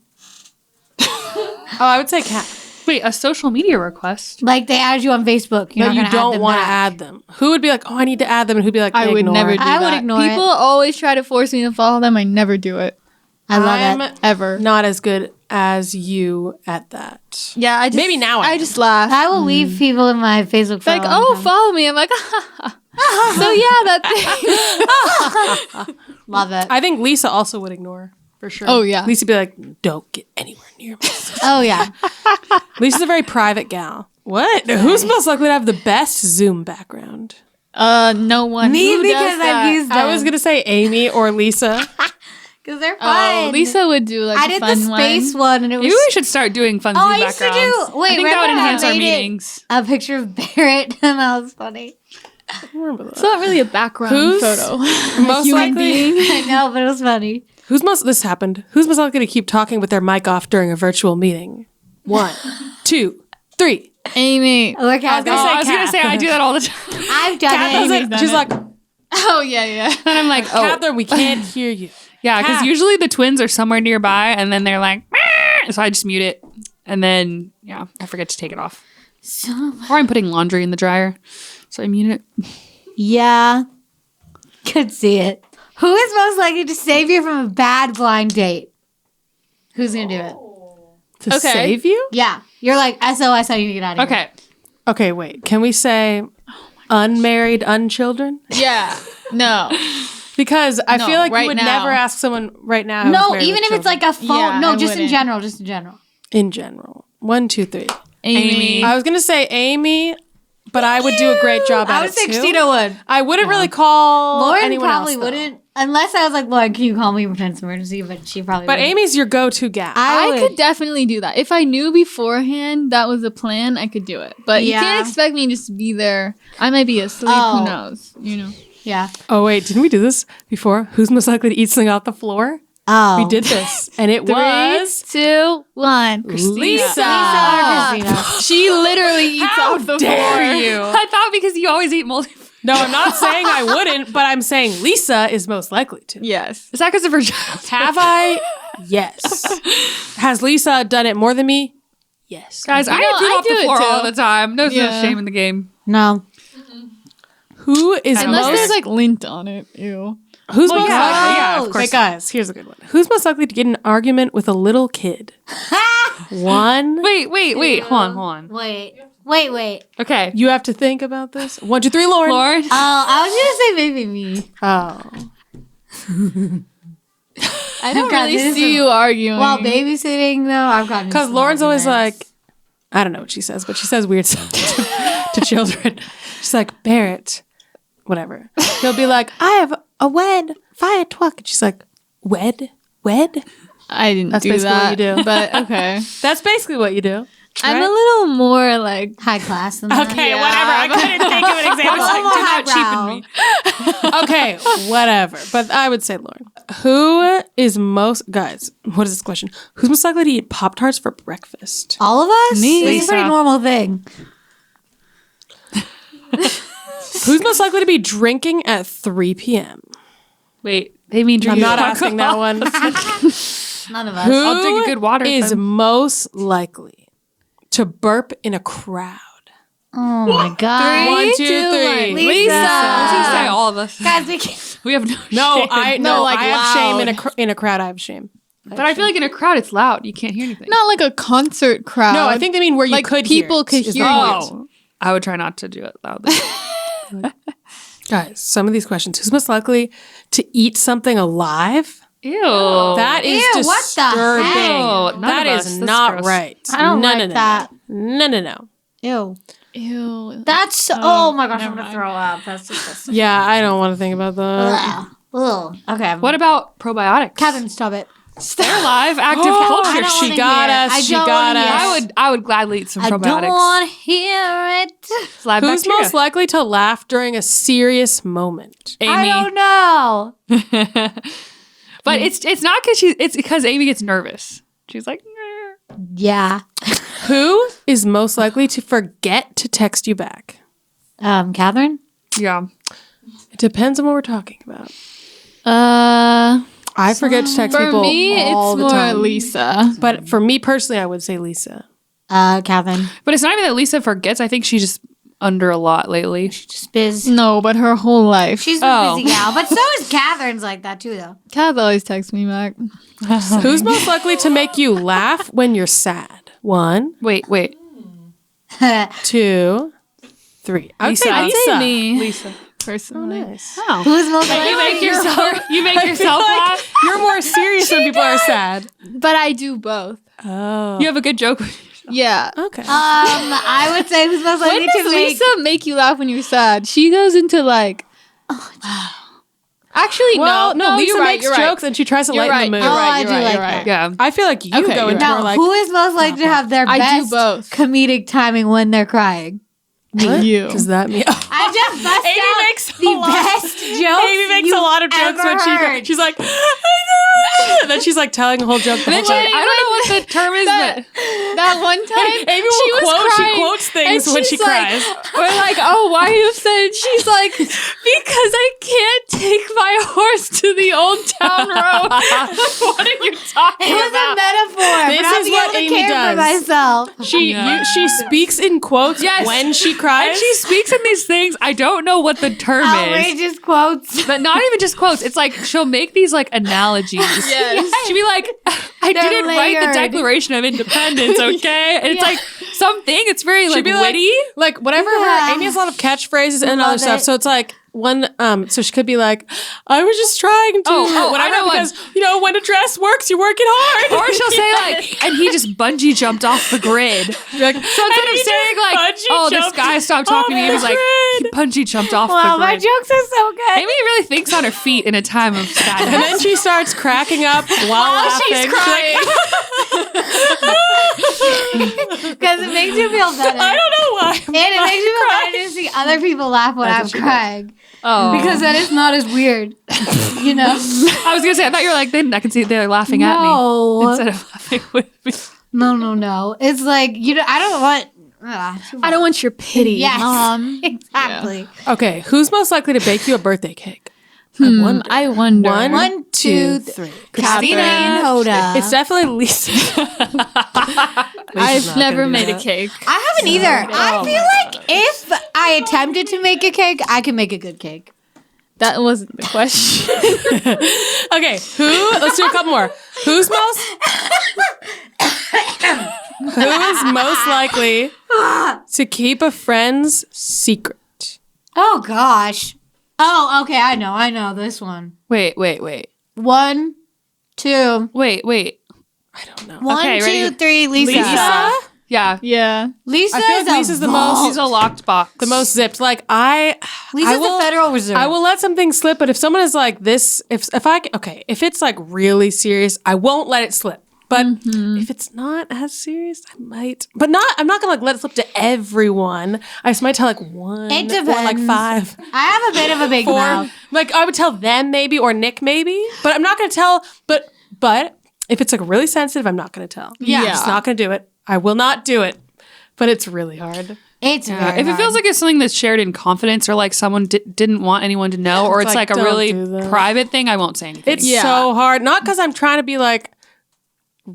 Oh, I would say Kat. Wait, a social media request? Like they added you on Facebook. You're But not you gonna add don't them want to back. add them. Who would be like, oh, I need to add them? And who'd be like, I would ignore. never do I would that. ignore People always try to force me to follow them. I never do it. I love I'm it. Ever. not as good as you at that. Yeah, I just Maybe now I I am. just laugh. I will leave people in my Facebook. Like, for a long oh, time. follow me. I'm like, so yeah, that thing. Love it. I think Lisa also would ignore for sure. Oh, yeah. Lisa would be like, don't get anywhere near me. Oh yeah. Lisa's a very private gal. What? Who's most likely to have the best Zoom background? No one. Me Who because does that? I've used them. I was gonna say Amy or Lisa. because they're fun. Oh, Lisa would do like I a did fun the space one, and it was Maybe we should start doing fun Zoom I used to do- backgrounds. wait, I think that would remember I enhance our made it- meetings. a picture of Barrett, and that was funny. It's not really a background Who's photo. Most likely. I know, but it was funny. This happened. Who's most likely to keep talking with their mic off during a virtual meeting? 1, 2, 3. Amy. Look how I was going to say, I do that all the time. I've done Kat it. does it. She's like, Oh yeah, yeah. And I'm like, oh. Catherine, we can't hear you. Yeah, because Kat. usually the twins are somewhere nearby and then they're like, "Meow." So I just mute it. And then, yeah, I forget to take it off. Or I'm putting laundry in the dryer. So I mute it. Yeah, could see it. Who is most likely to save you from a bad blind date? Who's gonna do it? To Okay. save you? Yeah, you're like SOS. I need to get out of here. Okay. Okay, wait. Can we say unmarried, unchildren? Yeah. No. Because I No, feel like right you would now. never ask someone right now. who's No, married even with if it's children. like a phone. Yeah, no, I just in wouldn't. general. Just in general. In general. 1, 2, 3. Amy. I was gonna say Amy, but I would do a great job at I it would say too. Christina would. I wouldn't really call Lauren anyone probably else, though. wouldn't, unless I was like, Lauren, can you call me pretend it's an emergency? But she probably. But wouldn't. Amy's your go-to gal. I would. could definitely do that. If I knew beforehand that was a plan, I could do it. But you Yeah. can't expect me to just be there. I might be asleep. Oh. Who knows? You know. Yeah. Oh wait, didn't we do this before? Who's most likely to eat something off the floor? Oh. We did this, and it 3, was 2, 1. Lisa. Lisa or Christina. She literally eats How off the dare floor. you? I thought because you always eat moldy food. No, I'm not saying I wouldn't, but I'm saying Lisa is most likely to. Yes. Is that because of her job? Have I? Yes. Has Lisa done it more than me? Yes. Guys, I know, eat food I off do the it floor too. all the time. There's no Yeah. shame in the game. No. Who is Unless most? there's like lint on it. Ew. Who's most yeah, likely? yeah, of Wait, course. guys, here's a good one. Who's most likely to get in an argument with a little kid? 1. Wait. Hold on. Wait. Okay. You have to think about this. 1, 2, 3, Lauren. Lauren. I was gonna say maybe me. Oh. I don't God, really this is see a- you arguing. While babysitting though, I've gotten. Because Lauren's always like, I don't know what she says, but she says weird stuff to children. She's like, Barrett, whatever. He'll be like, I have a wed, fire twuck. And she's like, wed? I didn't That's do basically what that. you do. But okay. That's basically what you do. I'm right? a little more like high class. Than that. Okay, Yeah, whatever. I couldn't think of an example. Like, Do not cheapen me. Okay, whatever. But I would say Lauren. Who is most, guys, what is this question? Who's most likely to eat Pop-Tarts for breakfast? All of us. Me. It's a pretty Lisa. normal thing. Who's most likely to be drinking at 3 p.m.? Wait, they mean I'm drinking not alcohol. asking that one. None of us. Who I'll drink a good water is then. most likely to burp in a crowd? Oh my god. 1, 2, 3. one. Lisa. I was gonna say all of us. Guys, we can- We have no No, shame. I have loud. shame in a crowd. I have shame. But I feel like in a crowd it's loud. You can't hear anything. Not like a concert crowd. No, I think they mean where you like could people hear it, could is hear the you. point. Oh, I would try not to do it loudly. Guys, some of these questions. Who's most likely to eat something alive? Ew. That is Ew, what the disturbing. heck? Oh, none That of is us. That's not gross. right. I don't no, like no, no, that. No. Ew. Ew. That's oh my gosh, I'm gonna throw up. That's disgusting. Yeah, I don't want to think about that. Ugh. Okay. What about probiotics? Catherine, stop it. They're live, active I culture. don't wanna She got hear it. us. I She don't got wanna hear us. it. I would gladly eat some I probiotics. don't want to hear it. It's live Who's bacteria. most likely to laugh during a serious moment? Amy. I don't know. But it's not because it's because Amy gets nervous. She's like, "Nah." Yeah. Who is most likely to forget to text you back? Catherine. Yeah. It depends on what we're talking about. For I forget to text people me, all it's the more time. Lisa. But for me personally, I would say Lisa. Catherine. But it's not even that Lisa forgets. I think she's just under a lot lately. Just biz. No, but her whole life. She's Oh. a busy gal, but so is Catherine's like that too, though. Kath always texts me back. Who's most likely to make you laugh when you're sad? 1, Wait. 2, 3. I would say Lisa. Lisa. me. Lisa. Personally. Oh. Who's most You likely? make yourself laugh. You're more serious when people are sad. But I do both. Oh. You have a good joke. Yeah. Okay. I would say who's most likely When to does make. Lisa make you laugh when you're sad? She goes into like. Actually, well, no, Lisa you're right, makes you're jokes right. and she tries to You're lighten the right. mood. You're right. I You're do right. like You're that. right. Yeah. I feel like you Okay, go you're into right. more Now, like who is most likely to have their I do best both. comedic timing when they're crying? what You. does that mean? I just bust Amy out makes a the lot- best jokes. Amy makes you've a lot of jokes when ever heard. she's like, and then she's like telling a whole joke. The whole time. I don't know what the term is, but That one time, Amy she will was quote. She crying, quotes things and when she she's like- cries. We're like, oh, why are you upset? She's like, because I can't take my horse to the old town road. what are you talking It was a about? metaphor. This for not is being what able to Amy care does. for myself. She speaks in quotes Yes. when she cries. And she speaks in these things. I don't know what the term is. Outrageous quotes. But not even just quotes. It's like she'll make these like analogies. Yes. She'll be like, I They're didn't write the layered. Declaration of Independence, okay? And it's like something, it's very like be like- witty. like whatever Yeah. her Amy has a lot of catchphrases and other Love stuff. it. So it's like one so she could be like, I was just trying to I whatever know one. because when a dress works, you're working hard. Or she'll say like, and he just bungee jumped off the grid. like, So instead of saying like, oh, this guy stopped talking to me, he was like, he bungee jumped off Wow, the my grid. jokes are so good. Amy really thinks on her feet in a time of sadness. and then she starts cracking up while laughing. she's crying. Because it makes you feel better. I don't know why. And it makes you feel better to see other people laugh when I'm crying. Oh. Because then it's not as weird. You know? I was gonna say, I thought you were like, then I can see they're laughing at me No. instead of laughing with me. No. It's like, I don't want. I don't want your pity, Yes. Mom. Exactly. Okay, who's most likely to bake you a birthday cake? I wonder. One, two, three. Christina and Hoda. It's definitely Lisa. I've never made a cake. I haven't either. I feel like if I attempted to make a cake, I can make a good cake. That wasn't the question. Okay, let's do a couple more. Who's most likely to keep a friend's secret? Oh gosh. Oh, okay. I know this one. Wait. 1, 2. Wait. I don't know. 1, Okay, 2, ready? 3. Lisa. Lisa? Yeah. Yeah. Lisa I feel is like Lisa's the most- She's a locked box. The most zipped. Like Lisa's the Federal Reserve. I will let something slip, but if someone is like this, if it's like really serious, I won't let it slip. But if it's not as serious, I might. But I'm not gonna like let it slip to everyone. I just might tell like one It or like depends. 5. I have a bit of a big Or mouth. like I would tell them maybe or Nick maybe, but I'm not gonna tell. But if it's like really sensitive, I'm not gonna tell. Yeah. I'm just not gonna do it. I will not do it. But it's really hard. It's very If it feels like it's something that's shared in confidence or like someone didn't want anyone to know or it's like, like a don't really do that. private thing, I won't say anything. It's so hard. Not because I'm trying to be like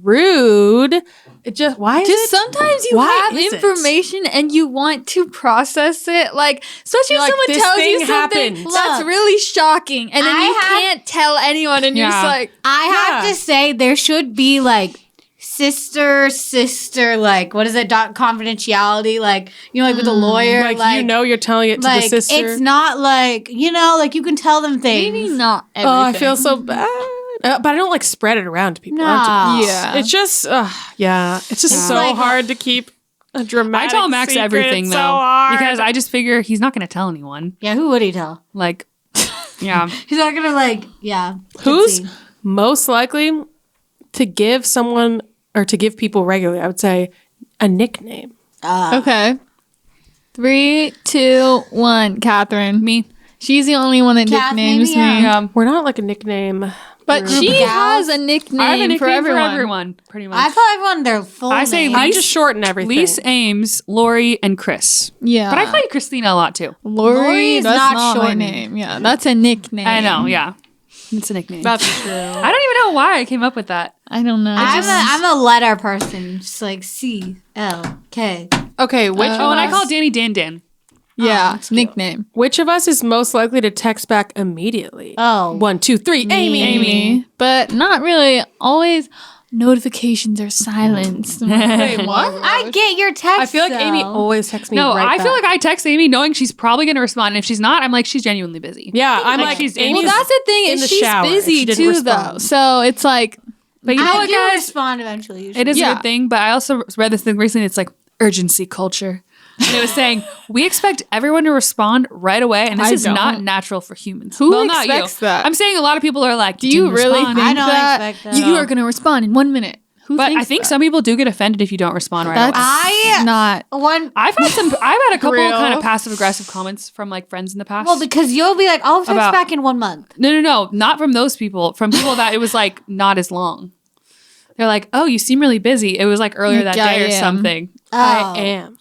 rude. It just why is Just it? sometimes you Why have is it? information and you want to process it. Like, especially You're if like, someone "This tells thing you something happened." that's Look, really shocking, and then I you have- can't tell anyone, and you're just Yeah. like, I have Yeah. to say there should be like sister, like what is it? Confidentiality, like like with a lawyer, like you're telling it to like the sister. it's not like like you can tell them things. maybe not Oh, everything. I feel so bad. But I don't like spread it around to people. I don't No. do that. Yeah. It's just, it's just so like- hard to keep a I dramatic. tell Max secret. everything It's though, so hard. because I just figure he's not going to tell anyone. Yeah, who would he tell? Like, yeah, He's not gonna yeah. Who's Let's see. most likely to give someone or to give people regularly? I would say a nickname. Okay. 3, 2, 1. Catherine. me. She's the only one that Kath, nicknames maybe, yeah. me. Yeah, We're not like a nickname. But Group she of gals. has a nickname, I have a nickname for everyone. pretty much. I thought everyone their full I say name. I Lise- just shorten everything. Lise, Ames, Lori, and Chris. Yeah. But I call you Christina a lot too. Lori, is that's not not my shortened. name. Yeah, that's a nickname. I know, yeah. It's a nickname. That's true. I don't even know why I came up with that. I don't know. I'm a letter person, just like CLK. Okay, which Oh, and I call Danny Dan. yeah, nickname. which of us is most likely to text back immediately? Oh. 1, 2, 3. Amy. Amy. But not really. Always notifications are silenced. I'm like, wait, what? I get your text. I feel like Amy though. always texts me. No, right I feel back. like I text Amy knowing she's probably going to respond. And if she's not, I'm like, she's genuinely busy. Yeah, I'm Like, like she's- Amy's Well, that's the thing in is the she's shower if busy she didn't too, respond. though. So it's like, But you know I what, do guys? respond eventually. Usually. It is a Yeah. good thing, but I also read this thing recently. It's like urgency culture. And it was saying, we expect everyone to respond right away. And this I is not don't. natural for humans. Who Well, not expects you. that? I'm saying a lot of people are like, do you really respond?" think I don't that, expect that. you are going to respond in 1 minute? Who But thinks I think that? some people do get offended if you don't respond right That's away. not. One. I've had a couple Real. kind of passive aggressive comments from like friends in the past. Well, because you'll be like, I'll text About- back in 1 month. No, not from those people. From people that it was like not as long. They're like, oh, you seem really busy. It was like earlier that Yeah, day or I am. something. I am.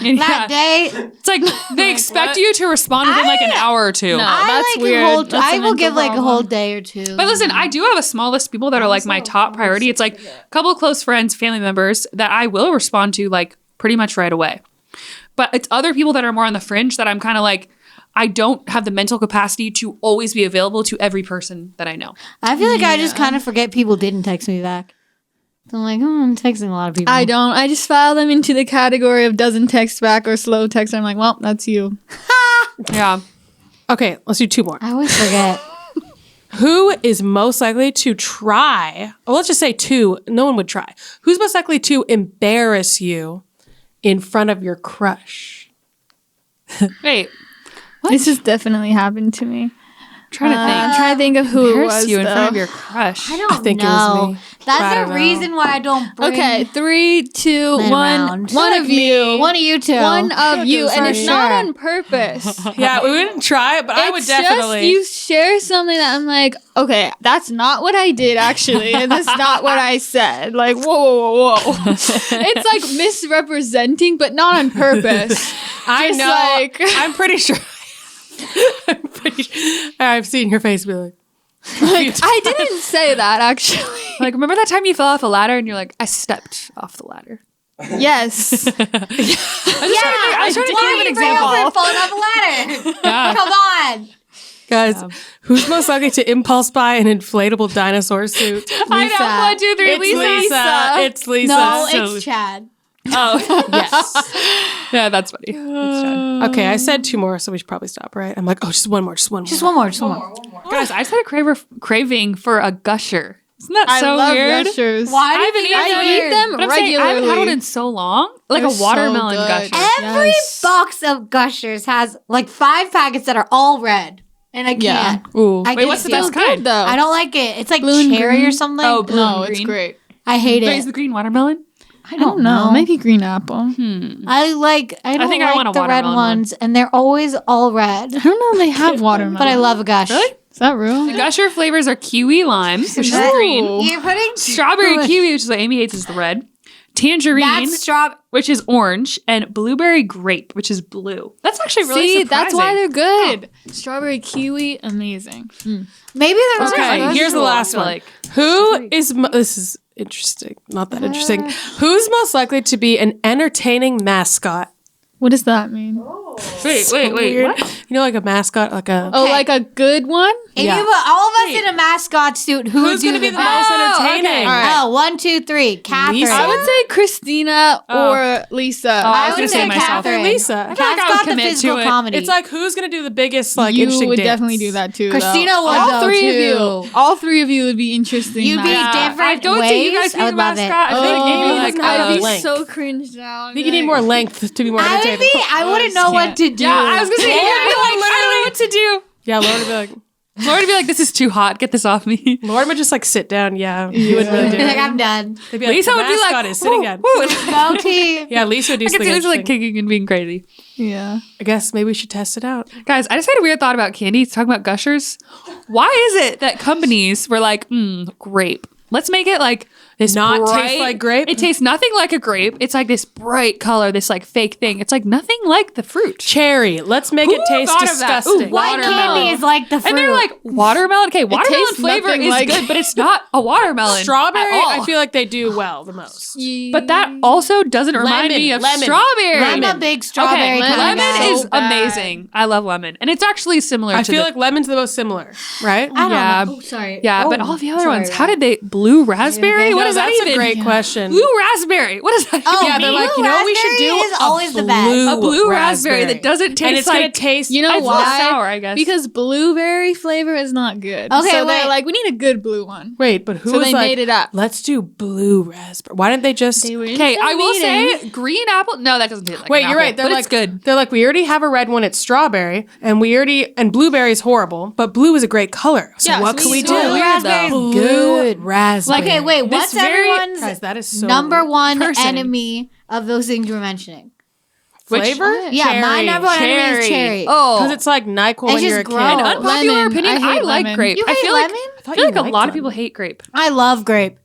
And That yeah, day, it's like they expect you to respond within like an hour or two. No. I that's like weird. A whole, That's I a will give mental like a whole day or two. But listen, I do have a small list of people that are like my top priority. It's like a couple of close friends, family members that I will respond to like pretty much right away. But it's other people that are more on the fringe that I'm kind of like, I don't have the mental capacity to always be available to every person that I know. I feel like I just kind of forget people didn't text me back. So I'm like, I'm texting a lot of people. I don't. I just file them into the category of doesn't text back or slow text. I'm like, well, that's you. Yeah. Okay, let's do 2 more. I always forget. Who is most likely to try? Well, let's just say 2. No one would try. Who's most likely to embarrass you in front of your crush? Wait, This has definitely happened to me. trying to think. I'm trying to think of who it Embarrass was. you in front of though. your crush. I don't think it know. was me. I That's don't the know. reason why I don't bring Okay, 3, 2, Men 1. around. One of you. one of you two. One of you. And for it's not sure. on purpose. Yeah, we wouldn't try it, but I would It's definitely. Just, you share something that I'm like, okay, that's not what I did actually, and that's not what I said. Like, whoa. It's like misrepresenting, but not on purpose. I just know. like- I'm pretty sure. I've seen your face be like. I didn't say that actually. Like, remember that time you fell off a ladder and you're like, I stepped off the ladder. Yes. I was trying to think of an example. falling off a ladder. Yeah. Come on. Guys, who's most likely to impulse buy an inflatable dinosaur suit? I know. 1, 2, 3, It's Lisa. It's Lisa. No, So- it's Chad. Oh, yes. yeah, that's funny. That's Chad. Okay, I said 2 more, so we should probably stop, right? I'm like, oh, just one more. Just one more. Just one more. Guys, I just had a craving for a gusher. Isn't that I so love weird? gushers. Why I do haven't you eaten think I that's eat weird? them But I'm saying I haven't had one in so long. Like They're a so watermelon good. gusher. Every Yes. box of Gushers has like 5 packets that are all red, and I can't. Yeah. Ooh. I Wait, can what's the feel best it. kind? Though. I don't like it. It's like Blue and cherry or green? something. Oh, blue No, and it's green? great. I hate Wait, is it. the green watermelon? I I don't know. Maybe green apple. I don't think I like want a the red watermelon one. ones, and they're always all red. I don't know. They have watermelon. But I love a Gush. Really? Is that real? The gusher flavors are kiwi lime, which is That- green. You're putting Strawberry kiwi, which is what Amy hates, is the red. Tangerine, That's straw. which is orange, and blueberry grape, which is blue. That's actually really See, surprising. that's why they're good. Strawberry kiwi, amazing. Maybe they're Okay, unusual. here's the last I feel one. like. Who is this is interesting. Not that interesting. Who's most likely to be an entertaining mascot? What does that mean? Wait. Weird. What? You know, like a mascot, like a. Oh, like a good one? If Yeah. you put all of us in a mascot suit, who Who's would going to be the most entertaining? All right. Oh, 1, 2, 3. Catherine. Lisa. I would say Christina or Lisa. I was would gonna say myself. Catherine. Lisa. feel like Cat's I would got the commit to physical it. comedy. It's like who's going to do the biggest, like, you interesting would dance? definitely do that too. Christina though. would, All though, three too. of you. All three of you would be interesting. You'd be now. different I'd go ways. to you guys I being would the love mascot. it. I think Amy Oh, doesn't I'd have be a length. so cringed now. I think you need more length to be more I entertaining. wouldn't know what to do. Yeah, I was gonna say, I don't know what to do. Yeah, Lauren would be like, Lauren would be like, this is too hot. Get this off me. Lauren would just like sit down. Yeah, you wouldn't really do Like, it. I'm done. They'd be like, Lisa the would be mascot like, is sitting woo, down. woo. Go team. Yeah, Lisa would do I can something see Lisa like interesting. kicking and being crazy. Yeah. I guess maybe we should test it out. Guys, I just had a weird thought about candy. Talking about Gushers. Why is it that companies were like, grape? Let's make it like this Not taste bright, like grape? It tastes nothing like a grape. It's like this bright color, this like fake thing. It's like nothing like the fruit. Cherry. Let's make Who it taste thought of that? disgusting. Ooh, White Watermelon. candy is like the fruit. And they're like, watermelon? Okay, watermelon tastes flavor nothing is like- good, but it's not a watermelon. Strawberry, at all. I feel like they do well the most. But that also doesn't remind Lemon, me of lemon. strawberry. I'm a big strawberry Okay, kind of lemon guy. is So bad. amazing. I love lemon, and it's actually similar. I to feel the, like lemon's the most similar, right? I don't Yeah. know. Oh, sorry. yeah, Oh, but all the other sorry, ones. Rob. How did they blue raspberry? What No, is that that's even? a great question. Blue raspberry. What is that? Oh, even? Yeah, they're like, blue you know what we should do? raspberry is A always the best. blue a blue raspberry that doesn't taste and it's like gonna taste. You know it's why? sour, I guess. Because blueberry flavor is not good. Okay, so wait. they're like, we need a good blue one. Wait, but who So was they like, made it up. let's do blue raspberry? Why didn't they just? They were in okay, some I will meeting. say green apple. No, that doesn't taste like. Wait, an you're apple, right. They're but like it's good. They're like, we already have a red one. It's strawberry, and blueberry is horrible, but blue is a great color. So Yeah, what so can we it's do? so weird, Raspberry though. is Blue good. raspberry. Okay, wait. What's very- everyone's Guys, that is so number weird. one person. enemy of those things we're mentioning? flavor? Yeah, my number one enemy is cherry. Oh, Because it's like NyQuil when It's you're a just kid. gross. an unpopular Lemon. opinion. I I, hate like lemon. grape. You I hate feel lemon? like thought I feel you like a liked lot of lemon. people hate grape. I love grape.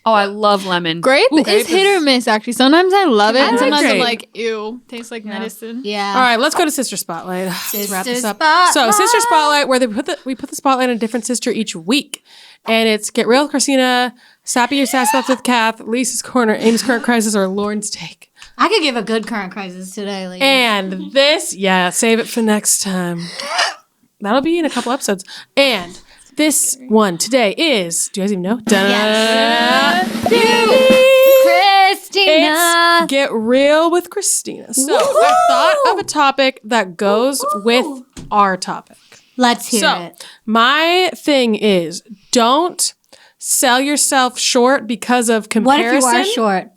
Oh, I love lemon. Grape Ooh, grape is hit is- or miss, actually. Sometimes I love it, I and like sometimes I'm grape. like, ew, tastes like medicine. Yeah. All right, let's go to Sister Spotlight. Let's wrap this Sister up. So, Spotlight. Sister Spotlight, where we put the spotlight on a different sister each week, and it's Get Real with Christina, Sappy Your Sass Ups with Kath, Lisa's Corner, Amy's Current Crisis, or Lauren's Take. I could give a good current crisis today, ladies. And this, yeah, save it for next time. That'll be in a couple episodes. And this one today is, do you guys even know? Yes. Christina. It's Get Real with Christina. So I thought of a topic that goes with our topic. Let's hear So it. my thing is, don't sell yourself short because of What comparison. if you are short?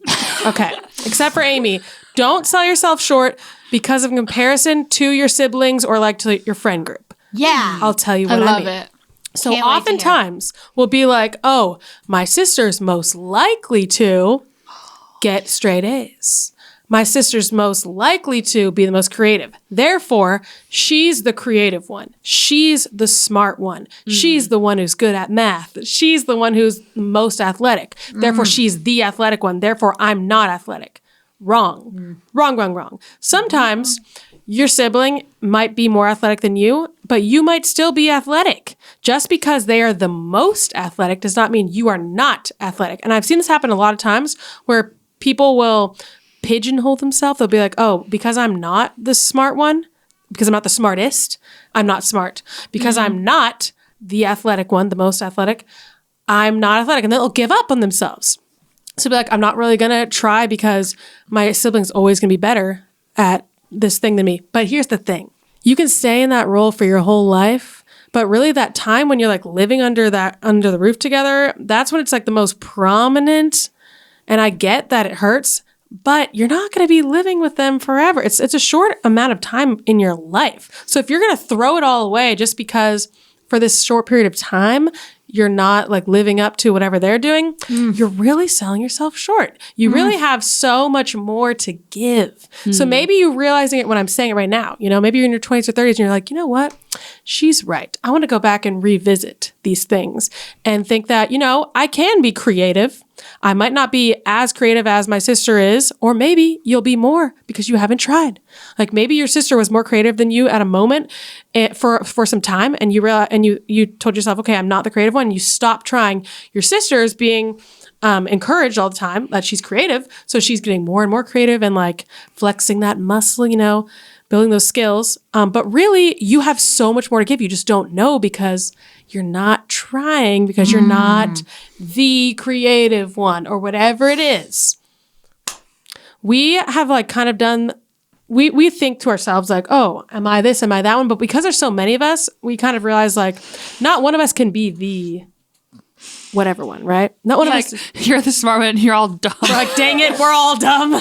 Okay. Except for Amy. Don't sell yourself short because of comparison to your siblings or like to your friend group. Yeah. I'll tell you I what I, love mean. it. So Can't wait to hear. oftentimes we'll be like, oh, my sister's most likely to get straight A's. My sister's most likely to be the most creative. Therefore, she's the creative one. She's the smart one. She's the one who's good at math. She's the one who's most athletic. Therefore, she's the athletic one. Therefore, I'm not athletic. Wrong. Wrong. Sometimes your sibling might be more athletic than you, but you might still be athletic. Just because they are the most athletic does not mean you are not athletic. And I've seen this happen a lot of times where people will pigeonhole themselves. They'll be like, oh, because I'm not the smart one, because I'm not the smartest, I'm not smart. Because I'm not the athletic one, the most athletic, I'm not athletic. And they'll give up on themselves. So be like, I'm not really going to try because my sibling's always going to be better at this thing than me. But here's the thing. You can stay in that role for your whole life, but really that time when you're like living under the roof together, that's when it's like the most prominent. And I get that it hurts, but you're not going to be living with them forever. It's a short amount of time in your life. So if you're going to throw it all away just because for this short period of time, you're not like living up to whatever they're doing, you're really selling yourself short. You really have so much more to give. So maybe you're realizing it when I'm saying it right now. You know, maybe you're in your 20s or 30s and you're like, you know what? She's right. I want to go back and revisit these things and think that, you know, I can be creative. I might not be as creative as my sister is, or maybe you'll be more because you haven't tried. Like maybe your sister was more creative than you at a moment for some time, and you realize, and you told yourself, okay, I'm not the creative one. And you stop trying. Your sister is being encouraged all the time that she's creative. So she's getting more and more creative and like flexing that muscle, you know, building those skills. But really, you have so much more to give. You just don't know because you're not trying, because you're not the creative one or whatever it is. We have like kind of done, we think to ourselves like, oh, am I this? Am I that one? But because there's so many of us, we kind of realize like not one of us can be the whatever one, right? Not one of us. You're the smart one. You're all dumb. We're like, dang it, we're all dumb.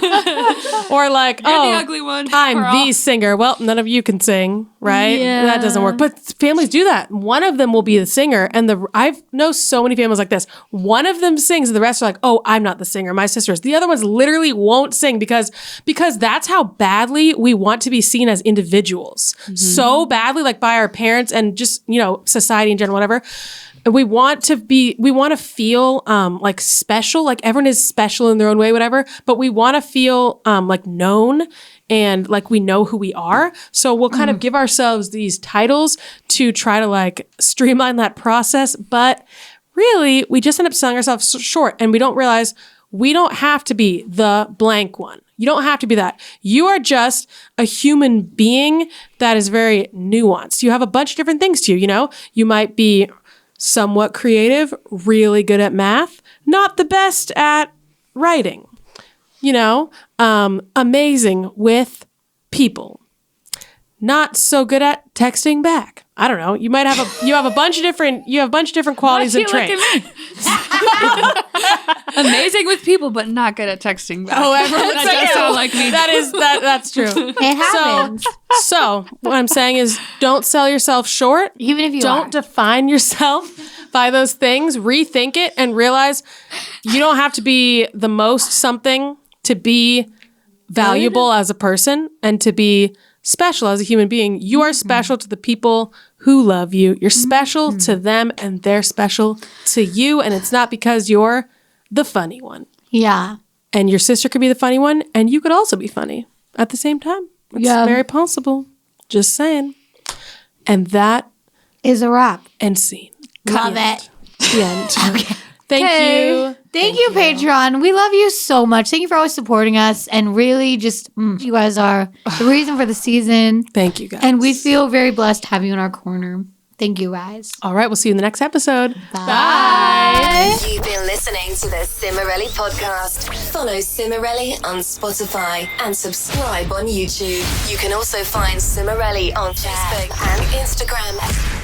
Or like, You're oh, the ugly one. I'm We're the all- singer. Well, none of you can sing, right? Yeah. That doesn't work. But families do that. One of them will be the singer, and I know so many families like this. One of them sings, and the rest are like, "Oh, I'm not the singer. My sister is." The other ones literally won't sing because that's how badly we want to be seen as individuals. So badly, like by our parents and just society in general, whatever. We want to feel like special, like everyone is special in their own way, whatever, but we want to feel like known and like we know who we are. So we'll kind of give ourselves these titles to try to like streamline that process. But really, we just end up selling ourselves short and we don't realize we don't have to be the blank one. You don't have to be that. You are just a human being that is very nuanced. You have a bunch of different things to you, You might be somewhat creative, really good at math, not the best at writing, amazing with people, not so good at texting back. I don't know. You might have a bunch of different qualities and traits. Amazing with people, but not good at texting back. Oh, everyone that does sound like me. That's true. It happens. So what I'm saying is don't sell yourself short. Even if you don't define yourself by those things, rethink it and realize you don't have to be the most something to be valuable as a person and to be special as a human being. You are special to the people who love you. You're special to them and they're special to you. And it's not because you're the funny one. Yeah. And your sister could be the funny one and you could also be funny at the same time. It's very possible. Just saying. And that Is a wrap. and scene. Love it. The end. Okay. Thank you. Thank you, Patreon. We love you so much. Thank you for always supporting us. And really just, you guys are the reason for the season. Thank you, guys. And we feel very blessed to have you in our corner. Thank you, guys. All right, we'll see you in the next episode. Bye. You've been listening to the Cimarelli podcast. Follow Cimarelli on Spotify and subscribe on YouTube. You can also find Cimarelli on Facebook and Instagram.